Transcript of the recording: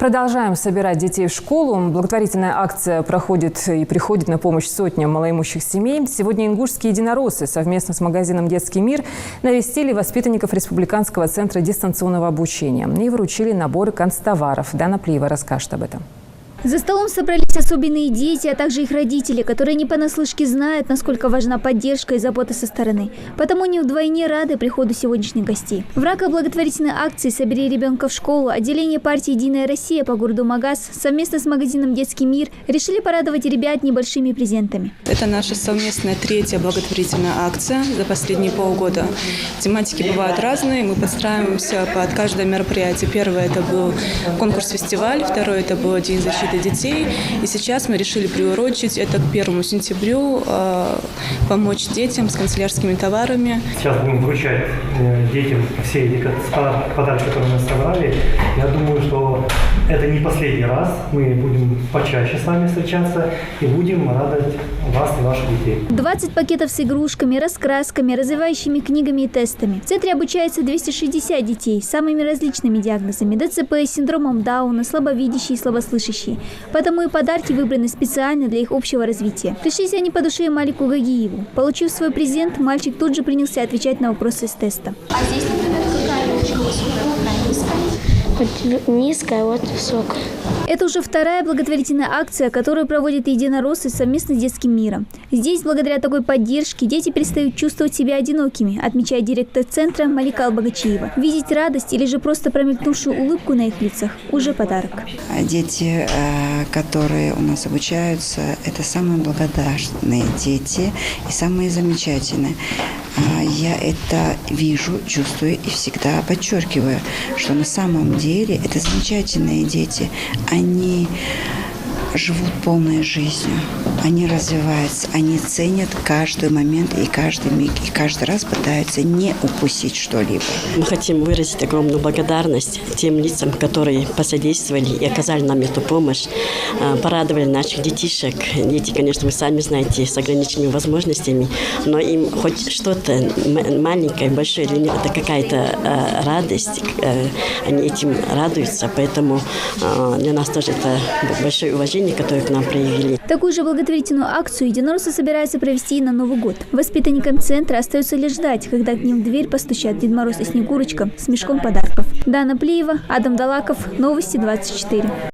Продолжаем собирать детей в школу. Благотворительная акция проходит и приходит на помощь сотням малоимущих семей. Сегодня ингушские единороссы совместно с магазином «Детский мир» навестили воспитанников Республиканского центра дистанционного обучения и вручили наборы канцтоваров. Дана Плиева расскажет об этом. За столом собрались особенные дети, а также их родители, которые не понаслышке знают, насколько важна поддержка и забота со стороны. Потому они вдвойне рады приходу сегодняшних гостей. В рамках благотворительной акции «Собери ребенка в школу» отделение партии «Единая Россия» по городу Магаз совместно с магазином «Детский мир» решили порадовать ребят небольшими презентами. Это наша совместная третья благотворительная акция за последние полгода. Тематики бывают разные, мы подстраиваемся под каждое мероприятие. Первое – это был конкурс-фестиваль, второе – это был День защиты детей. И сейчас мы решили приурочить это к 1 сентябрю, помочь детям с канцелярскими товарами. Сейчас будем вручать детям все эти подарки, которые мы собрали. Я думаю, что это не последний раз. Мы будем почаще с вами встречаться и будем радовать вас и ваших детей. 20 пакетов с игрушками, раскрасками, развивающими книгами и тестами. В центре обучается 260 детей с самыми различными диагнозами: ДЦП, синдромом Дауна, слабовидящие и слабослышащие. Поэтому и подарки выбраны специально для их общего развития. Пришлись они по душе и Малику Гагиеву. Получив свой презент, мальчик тут же принялся отвечать на вопросы из теста. А здесь, например, какая ручка высокая, какая низкая? Вот низкая, вот высокая. Это уже вторая благотворительная акция, которую проводят единороссы совместно с Детским миром. Здесь, благодаря такой поддержке, дети перестают чувствовать себя одинокими, отмечает директор центра Малика Албагачиева. Видеть радость или же просто промелькнувшую улыбку на их лицах – уже подарок. Дети, которые у нас обучаются, это самые благодарные дети и самые замечательные. Я это вижу, чувствую и всегда подчеркиваю, что на самом деле это замечательные дети. Они живут полной жизнью, они развиваются, они ценят каждый момент и каждый миг, и каждый раз пытаются не упустить что-либо. Мы хотим выразить огромную благодарность тем лицам, которые посодействовали и оказали нам эту помощь, порадовали наших детишек. Дети, конечно, вы сами знаете, с ограниченными возможностями, но им хоть что-то маленькое, большое или нет, это какая-то радость, они этим радуются, поэтому для нас тоже это большое уважение, которые к нам проявили. Такую же благотворительную акцию единороссы собираются провести и на Новый год. Воспитанникам центра остается лишь ждать, когда к ним в дверь постучат Дед Мороз и Снегурочка с мешком подарков. Дана Плиева, Адам Далаков, Новости 24.